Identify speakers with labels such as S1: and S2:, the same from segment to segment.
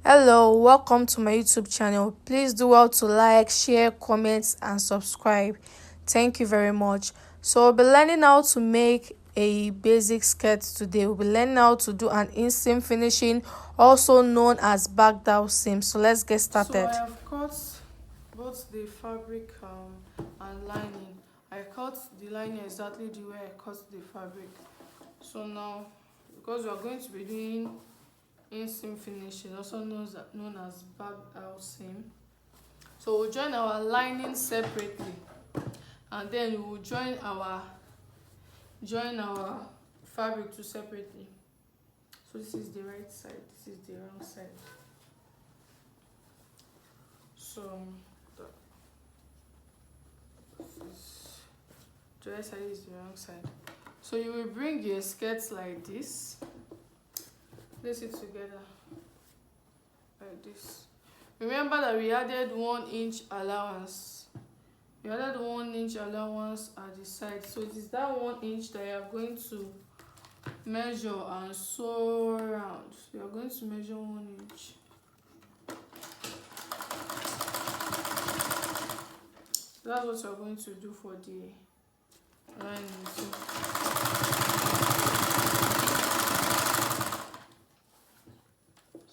S1: Hello, welcome to my YouTube channel. Please do well to like, share, comment, and subscribe. Thank you very much. So we'll be learning how to make a basic skirt today. We'll be learning how to do an inseam finishing, also known as back down seam. So let's get started.
S2: So I have cut both the fabric and lining. I cut the lining exactly the way I cut the fabric. So now, because we are going to be doing inseam finishing, also known as back out seam, so we'll join our lining separately, and then we will join our fabric too separately. So this is the right side, this is the wrong side. So the right side is the wrong side. So you will bring your skirts like this, place it together like this. Remember that we added 1 inch allowance. We added 1 inch allowance at the side. So it is that 1 inch that you are going to measure and sew around. You are going to measure 1 inch. So that's what you are going to do for the lining too.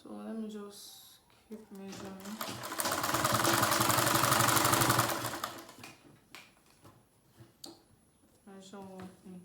S2: So let me just keep measuring. Measure 1 inch.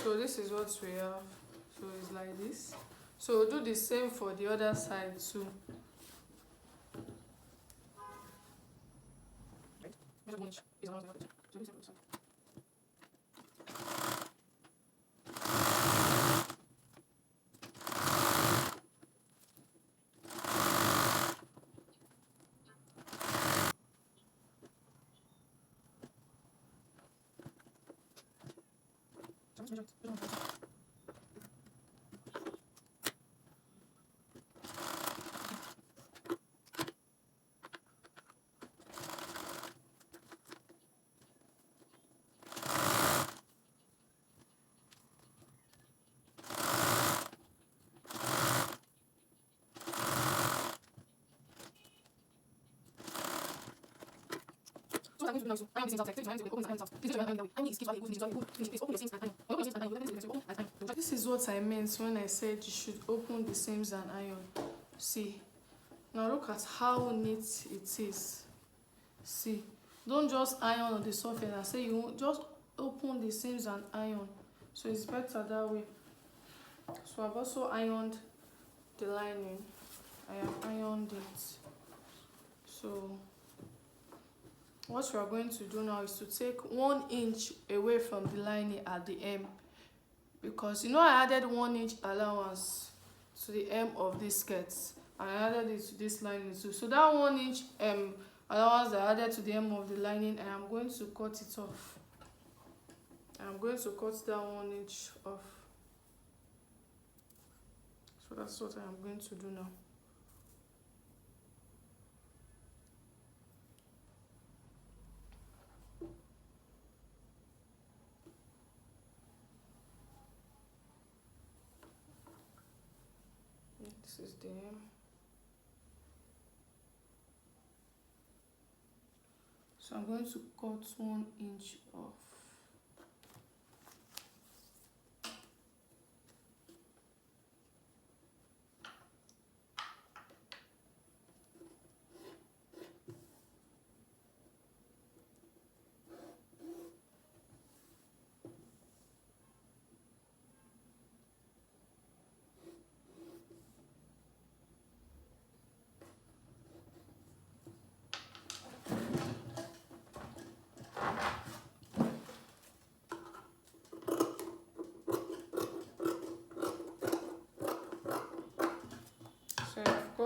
S2: So this is what we have. So it's like this. So we'll do the same for the other side too. This is what I meant when I said you should open the seams and iron. See, now look at how neat it is. See, don't just iron on the surface. I say you won't just open the seams and iron. So it's better that way. So I've also ironed the lining. I have ironed it. So what we are going to do now is to take 1 inch away from the lining at the hem, because I added 1 inch allowance to the hem of this skirt, and I added it to this lining too. So that 1 inch allowance that I added to the hem of the lining, I am going to cut it off. I'm going to cut that 1 inch off. So that's what I am going to do now. This is the hem. So I'm going to cut 1 inch off.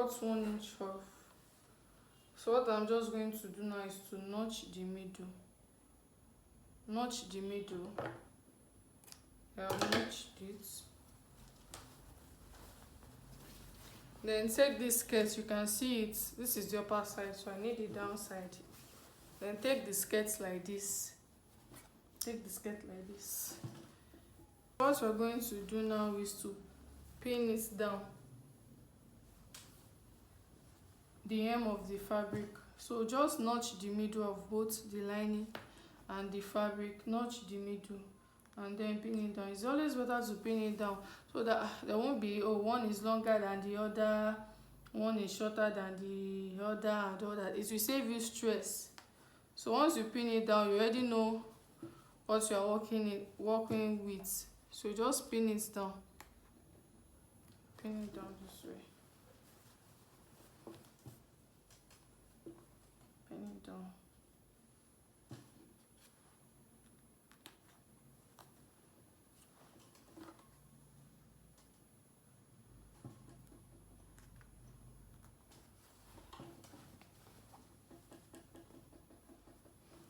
S2: cut 1 inch off. So what I'm just going to do now is to notch the middle. Notch the middle. Notch it. Then take this skirt, you can see it. This is the upper side, so I need the downside. Then take the skirt like this. Take the skirt like this. What we're going to do now is to pin it down. The hem of the fabric. So just notch the middle of both the lining and the fabric. Notch the middle and then pin it down. It's always better to pin it down so that there won't be, oh, one is longer than the other, one is shorter than the other, and all that. It will save you stress. So once you pin it down, you already know what you are working with. So just pin it down. Pin it down this way. Pin it down.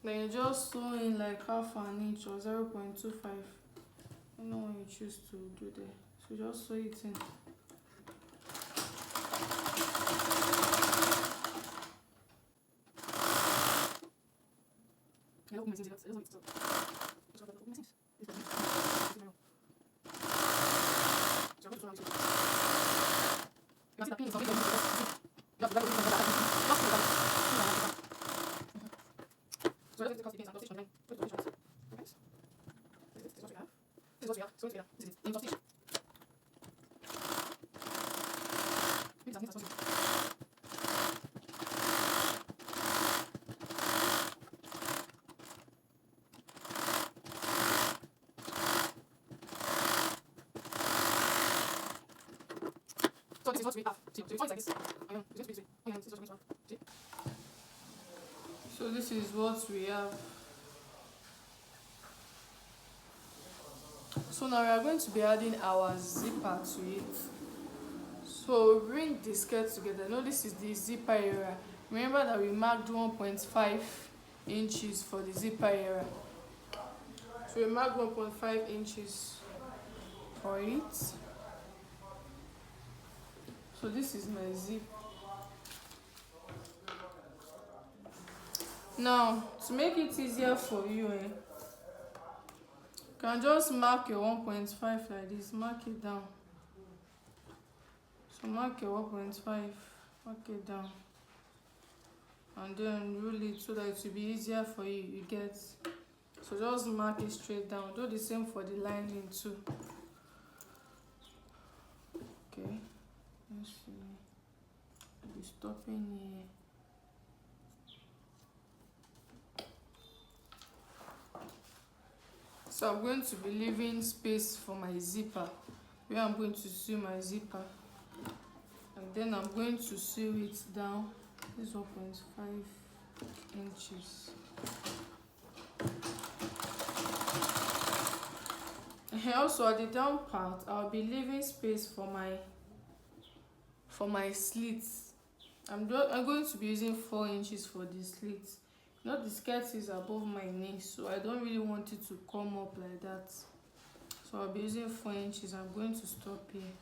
S2: Then you just sew in like half an inch or 0.25. I don't know what you choose to do there. So just sew it in. So this is what we have. So now we are going to be adding our zipper to it. So bring the skirt together. Now this is the zipper area. Remember that we marked 1.5 inches for the zipper area. So we marked 1.5 inches for it. So this is my zip. Now to make it easier for you, you can just mark your 1.5 like this. Mark it down. So mark your 1.5, mark it down, and then roll it so that it will be easier for you. You get. So just mark it straight down. Do the same for the lining too. Okay. Let's see. I'll be stopping here. So I'm going to be leaving space for my zipper, where I'm going to sew my zipper, and then I'm going to sew it down. This 1.5 inches. And also at the down part, I'll be leaving space for my slits. I'm going to be using 4 inches for the slits. You know, the skirt is above my knee, so I don't really want it to come up like that. So I'll be using 4 inches. I'm going to stop here.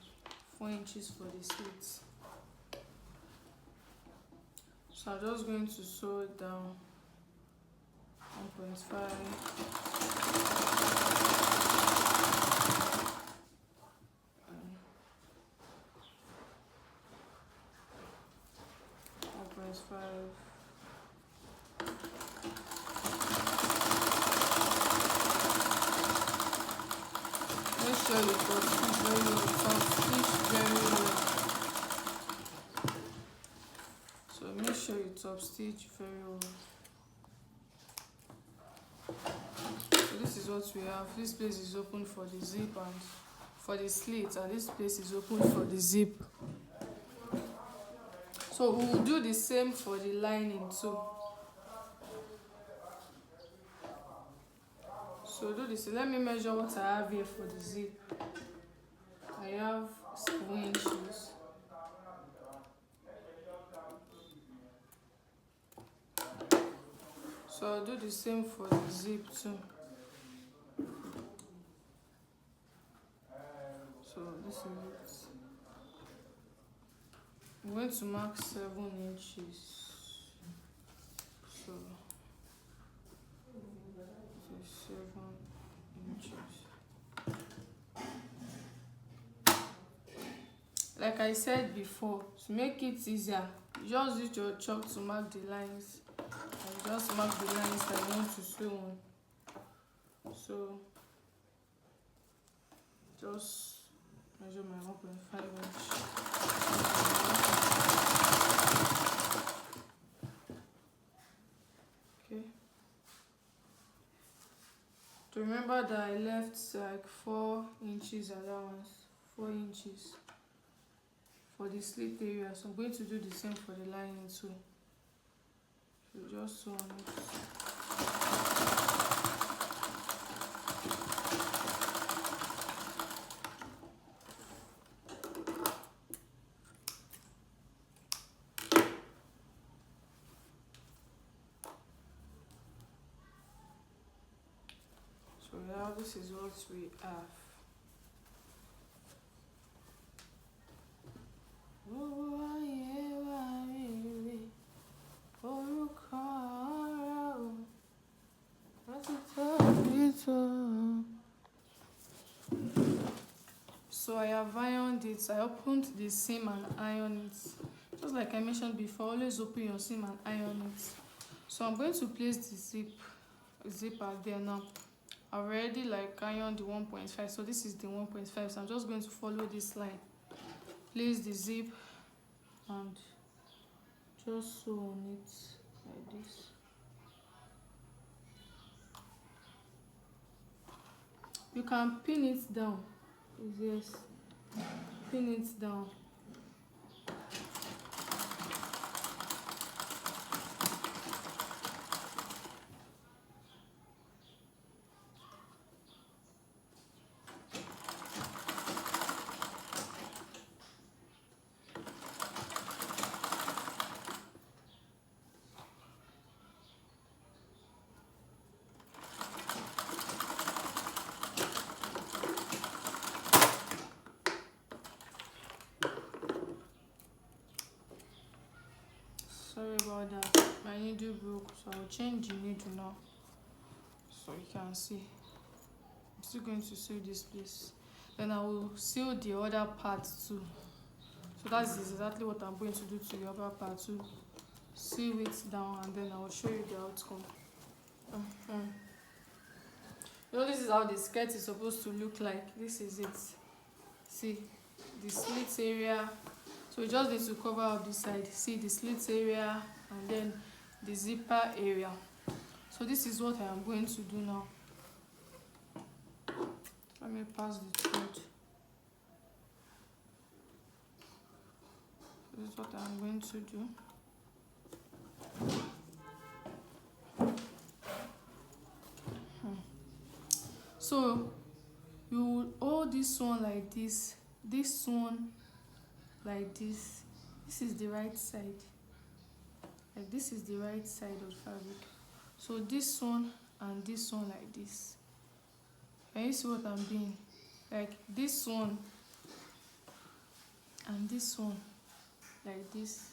S2: 4 inches for the slits. So I'm just going to sew it down. 1.5. Make sure you got stitch very well. Stitch very well. So make sure you top stitch very well. So this is what we have. This place is open for the zip and for the slit, and this place is open for the zip. So we will do the same for the lining too. So do this. Let me measure what I have here for the zip. I have 7 inches. So I'll do the same for the zip too. So this is it. I'm going to mark 7 inches. So this is 7 inches. Like I said before, to make it easier, you just use your chalk to mark the lines. And just mark the lines that you want to sew on. So just measure my 1.5 inch. Okay. To remember that I left like 4 inches allowance, 4 inches for the slit area. So I'm going to do the same for the lining too. So just sew on it. So now this is what we have. So I have ironed it. I opened the seam and ironed it. Just like I mentioned before, always open your seam and iron it. So I'm going to place the zipper there now. I already like ironed the 1.5, so this is the 1.5. So I'm just going to follow this line. Place the zip and just sew on it like this. You can pin it down. Yes, pin it down. Sorry about that, my needle broke, so I'll change the needle now so you can see. I'm still going to sew this place, then I will sew the other part too. So that's exactly what I'm going to do to the other part too. Sew it down and then I will show you the outcome. You know, this is how the skirt is supposed to look like. This is it. See the slit area. So you just need to cover up this side. See the slit area and then the zipper area. So this is what I am going to do now. Let me pass the thread. This is what I'm going to do. So you hold this one like this one like this. This is the right side. Like this is the right side of the fabric. So this one and this one like this. Can you see what I'm doing? Like this one and this one like this.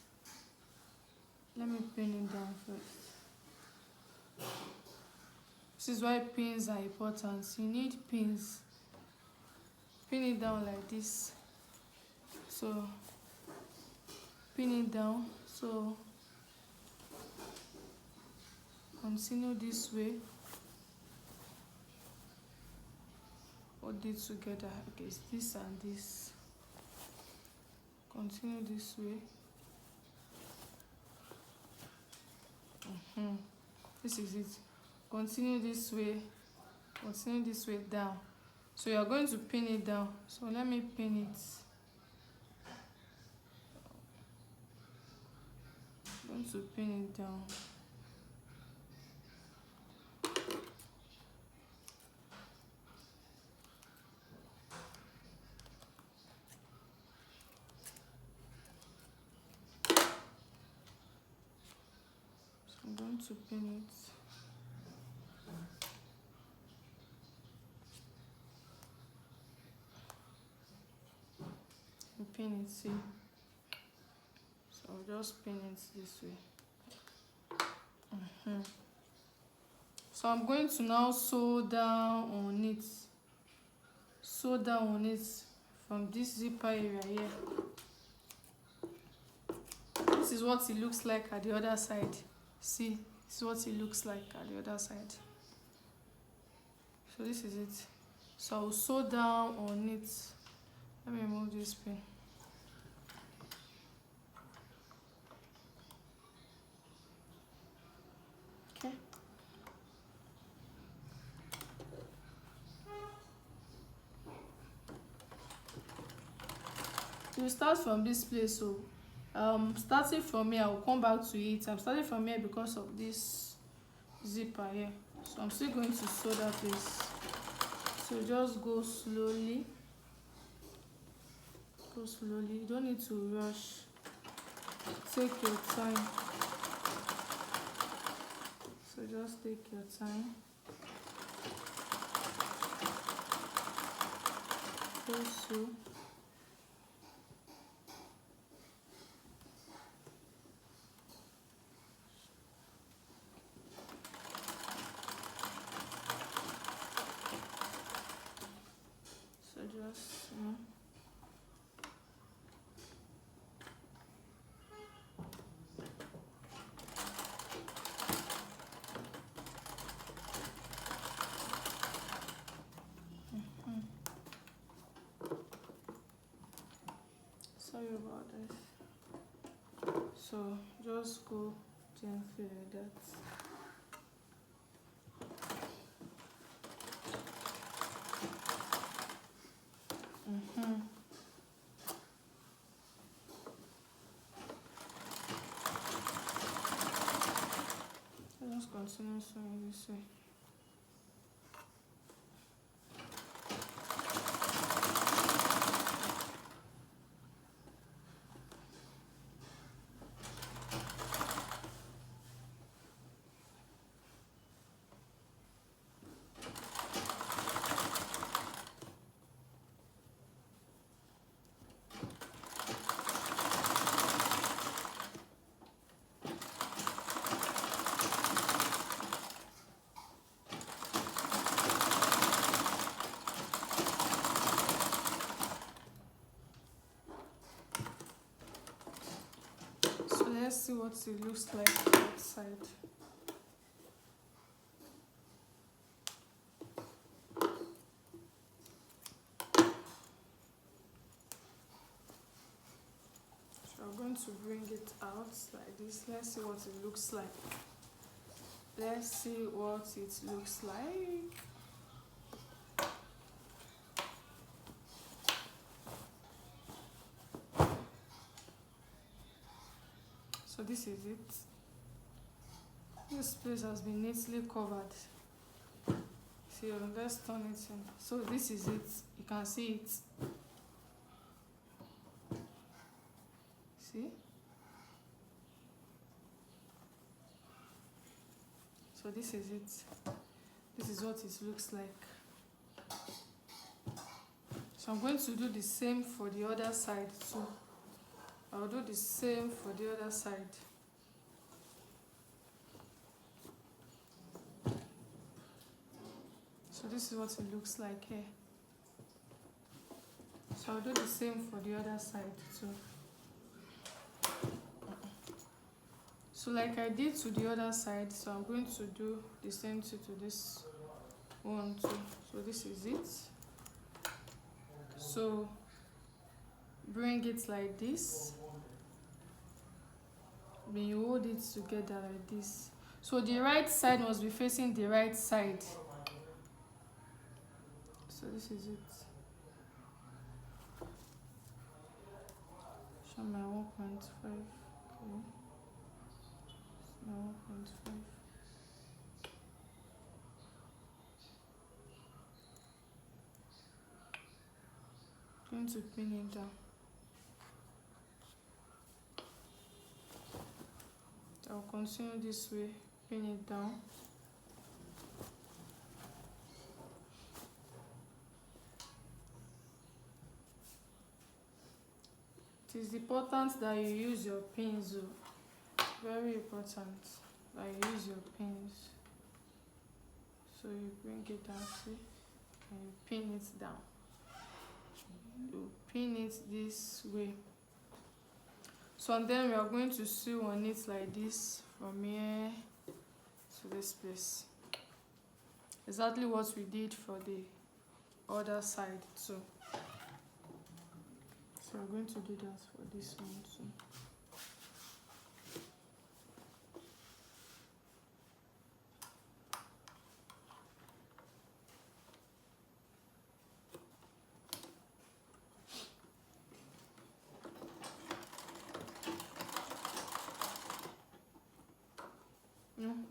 S2: Let me pin it down first. This is why pins are important. You need pins. Pin it down like this. So pin it down. So continue this way. Hold it together. Okay, it's this and this. Continue this way. This is it. Continue this way. Continue this way down. So you are going to pin it down. So let me pin it. I'm going to pin it down. So I'm going to pin it. pin it, see. So I'll just pin it this way. So I'm going to now sew down on it. Sew down on it from this zipper area here. This is what it looks like at the other side. See, this is what it looks like at the other side. So this is it. So I'll sew down on it. Let me remove this pin. Okay. You start from this place, so starting from here, I'll come back to it. I'm starting from here because of this zipper here, so I'm still going to sew that place. So just go slowly, you don't need to rush, take your time. So just take your time. So just sorry about this. So just go gently like that. Just continue sewing this way. So let's see what it looks like outside. So I'm going to bring it out like this. Let's see what it looks like. Let's see what it looks like. So this is it. This place has been neatly covered. See, let's turn it in. So this is it. You can see it. See? So this is it. This is what it looks like. So I'm going to do the same for the other side too. I'll do the same for the other side. So this is what it looks like here. So I'll do the same for the other side too. So like I did to the other side, so I'm going to do the same thing to this one too. So this is it. So bring it like this. Then you hold it together like this. So the right side must be facing the right side. So this is it. Show my 1.5. Okay. My 1.5. Going to pin it down. I'll continue this way, pin it down. It is important that you use your pins. Very important that you use your pins. So you bring it down, see, and you pin it down. You pin it this way. So and then we are going to sew on it like this from here to this place. Exactly what we did for the other side too. So we're going to do that for this one too.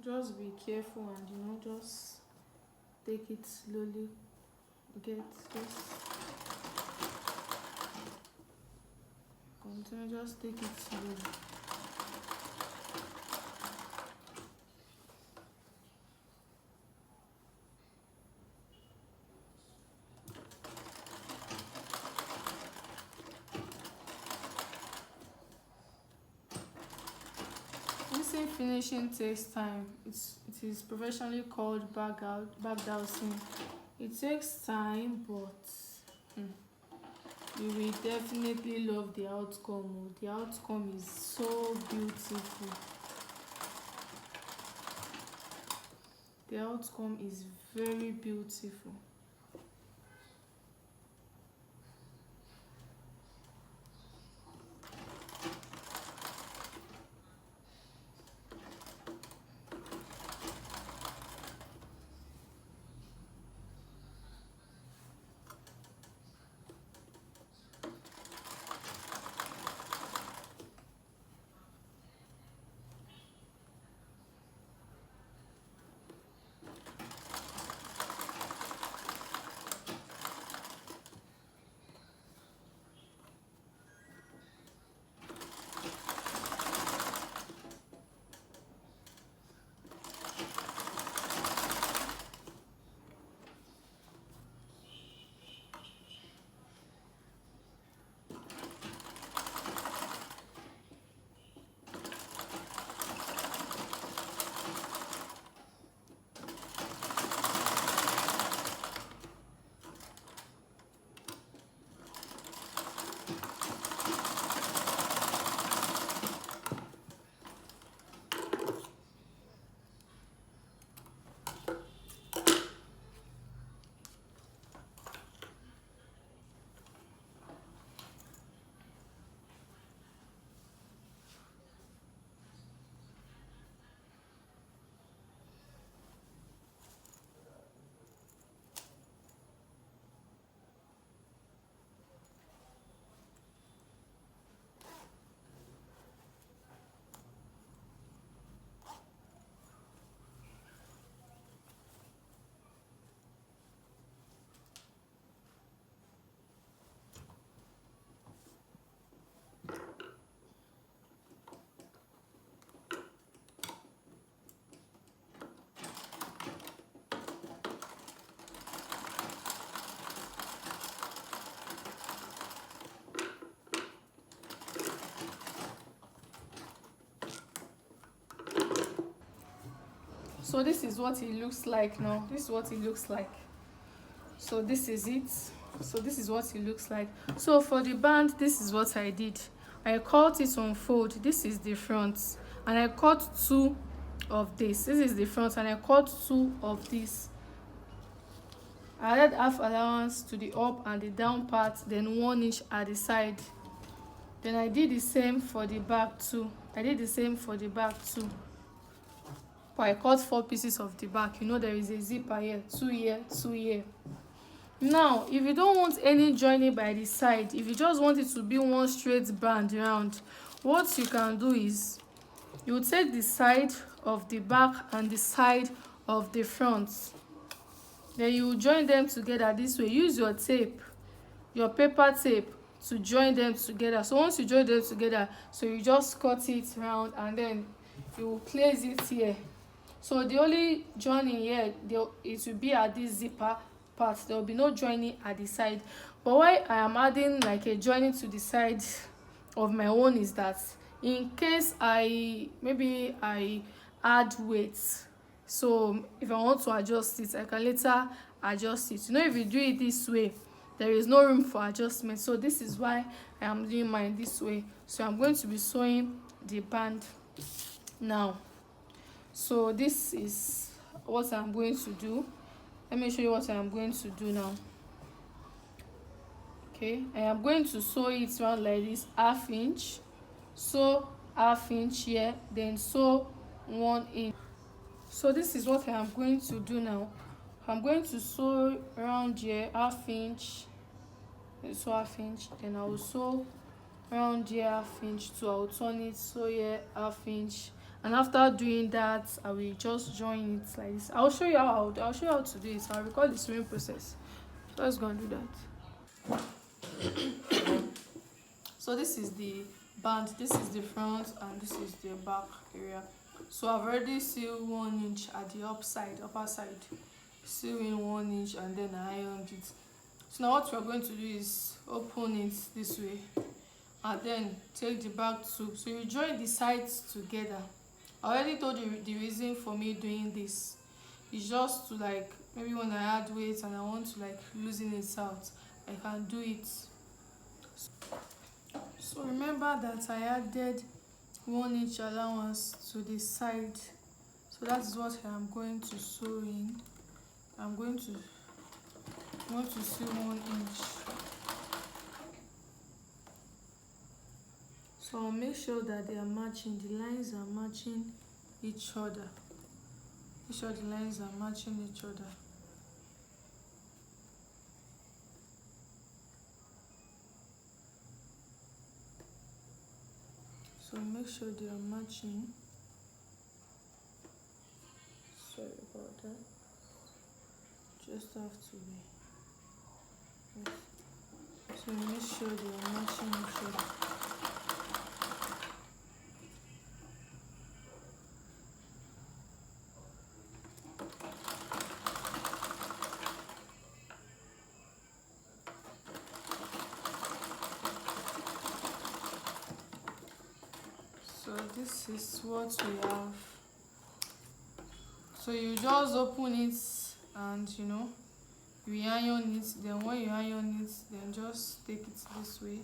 S2: Just be careful and just take it slowly. Get this. Continue, just take it slowly. Inseam finishing takes time. It is professionally called bag dowsing. It takes time, but you will definitely love the outcome. The outcome is so beautiful. The outcome is very beautiful. So this is what it looks like now. This is what it looks like. So this is it. So this is what it looks like. So for the band, this is what I did. I cut it on fold. This is the front, and I cut two of this. This is the front, and I cut two of this. I added half allowance to the up and the down part, then 1 inch at the side. Then I did the same for the back too. I did the same for the back too. But I cut 4 pieces of the back. There is a zipper here, 2 here, 2 here. Now if you don't want any joining by the side, if you just want it to be one straight band round, what you can do is you take the side of the back and the side of the front, then you join them together this way. Use your tape, your paper tape, to join them together. So once you join them together, so you just cut it round and then you place it here. So the only joining here, it will be at this zipper part. There will be no joining at the side. But why I am adding like a joining to the side of my own is that in case I add weight, so if I want to adjust it, I can later adjust it. If you do it this way, there is no room for adjustment. So this is why I am doing mine this way. So I'm going to be sewing the band now. So this is what I'm going to do. Let me show you what I am going to do now. Okay, I am going to sew it round like this, half inch, sew half inch here, then sew 1 inch. So this is what I am going to do now. I'm going to sew around here half inch, then sew half inch, then I will sew around here half inch too. I will turn it, sew here half inch, and after doing that I will just join it like this. I'll show you how to do it. I'll record the sewing process. So let's go and do that. So this is the band, this is the front, and this is the back area. So I've already sewn 1 inch at the upper side, sewing 1 inch, and then I ironed it. So now what we're going to do is open it this way and then take the back too. So you join the sides together. I already told you the reason for me doing this. It's just to, like, maybe when I add weight and I want to, like, loosen it out, I can do it. So remember that I added 1 inch allowance to the side. So that is what I am going to sew in. I'm going to sew 1 inch. So I'll make sure that they are matching. The lines are matching each other. Make sure the lines are matching each other. So make sure they are matching. Sorry about that. Just have to be. So make sure they are matching each other. So this is what we have. So you just open it and you iron it. Then when you iron it, then just take it this way.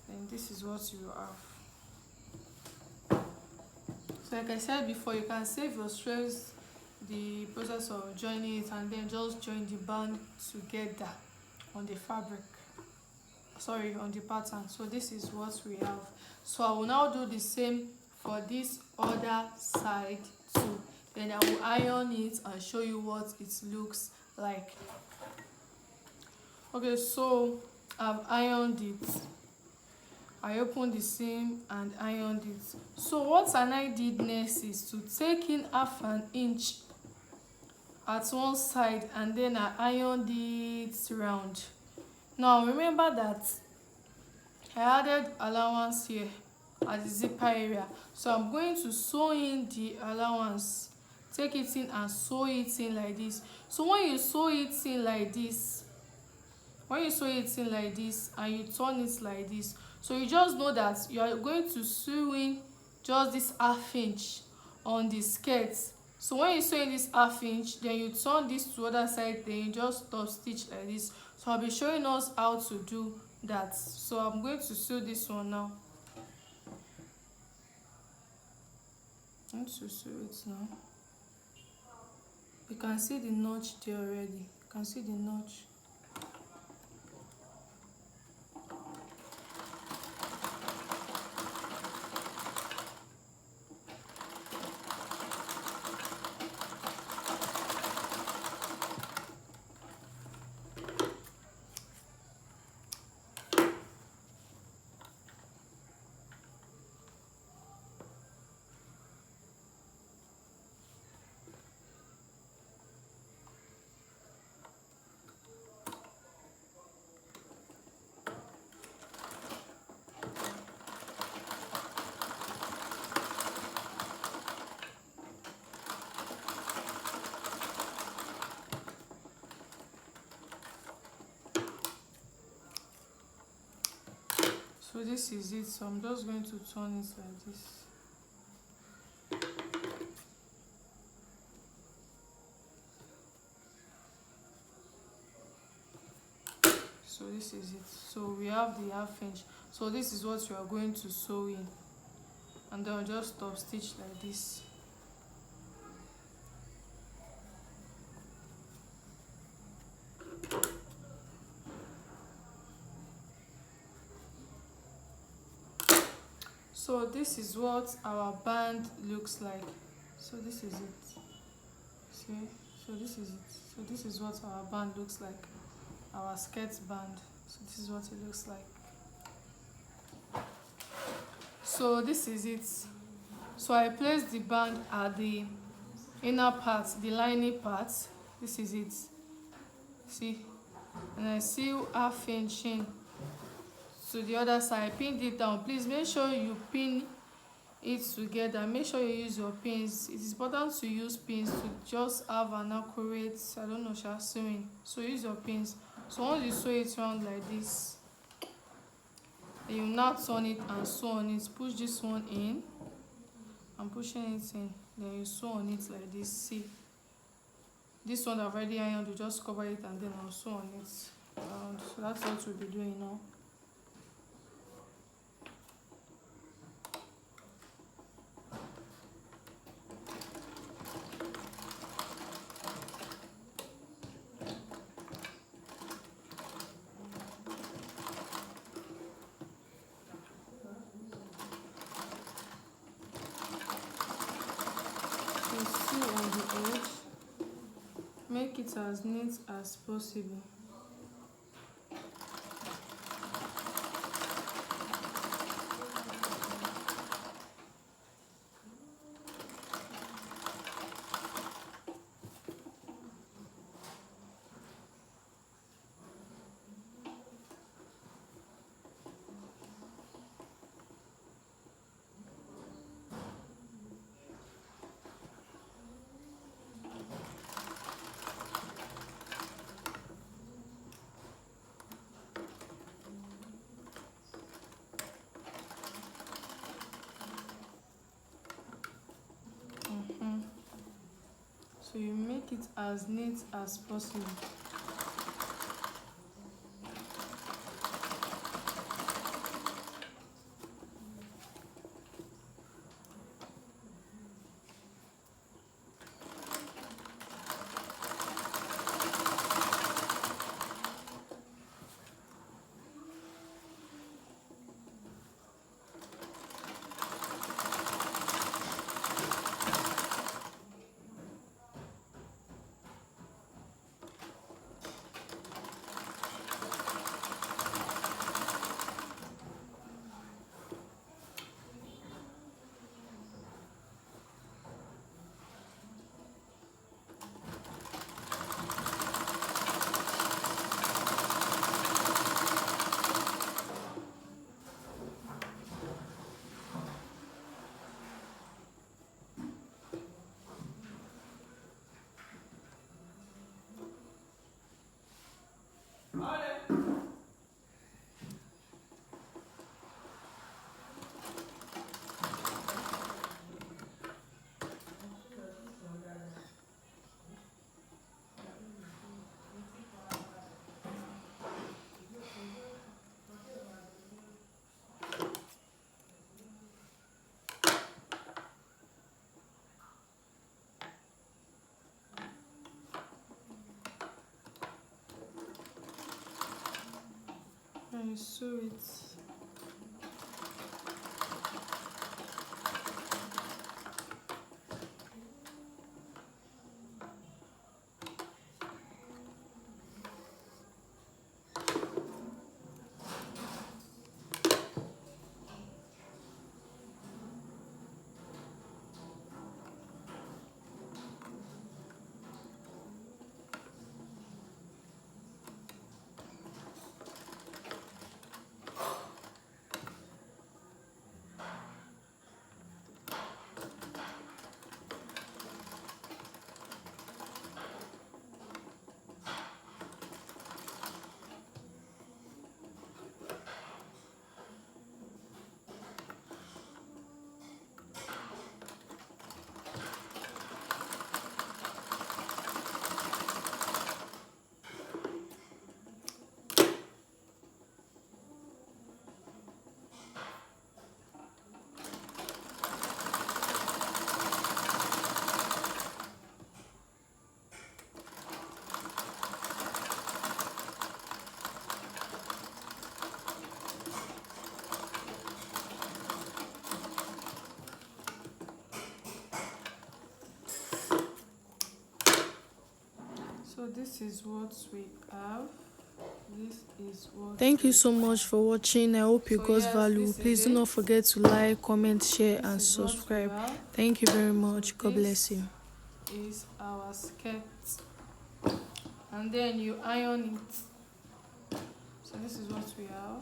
S2: Then this is what you have. So like I said before, you can save your stress the process of joining it, and then just join the band together on the fabric, sorry, on the pattern. So this is what we have. So I will now do the same for this other side too. Then I will iron it and show you what it looks like. Okay, so I've ironed it. I opened the seam and ironed it. So what I did next is to take in half an inch at one side, and then I ironed it round. Now remember that I added allowance here at the zipper area, so I'm going to sew in the allowance, take it in and sew it in like this. So when you sew it in like this, and you turn it like this, so you just know that you are going to sew in just this half inch on the skirt. So when you sew in this half inch, then you turn this to other side, then you just stop stitch like this. So I'll be showing us how to do that. So I'm going to sew this one now. I'm going to sew it now. You can see the notch there already. You can see the notch. So this is it. So I'm just going to turn it like this. So this is it. So we have the half inch. So this is what we are going to sew in, and then I'll just top stitch like this. So this is what our band looks like. So this is it. See? So this is it. So this is what our band looks like. Our skirt band. So this is what it looks like. So this is it. So I placed the band at the inner part, the lining part. This is it. See? And I sew half inch in to the other side. I pinned it down. Please make sure you pin it together. Make sure you use your pins. It is important to use pins to just have an accurate, I don't know, sewing. So use your pins. So once you sew it round like this, then you now turn it and sew on it. Push this one in. I'm pushing it in. Then you sew on it like this. See, this one I've already ironed. You just cover it and then I'll sew on it around. So that's what we'll be doing now. Sew on the edge. Make it as neat as possible. So you make it as neat as possible. And sew it. So this is what we have. This is what
S1: Thank you
S2: we
S1: so much for watching. I hope you
S2: So
S1: got
S2: yes,
S1: value.
S2: this is
S1: Please do
S2: it.
S1: not forget to like, comment, share,
S2: This
S1: and
S2: is what we
S1: subscribe.
S2: have.
S1: Thank you very
S2: So
S1: much. God bless
S2: this
S1: you.
S2: is our skirt, and then you iron it. So this is what we have.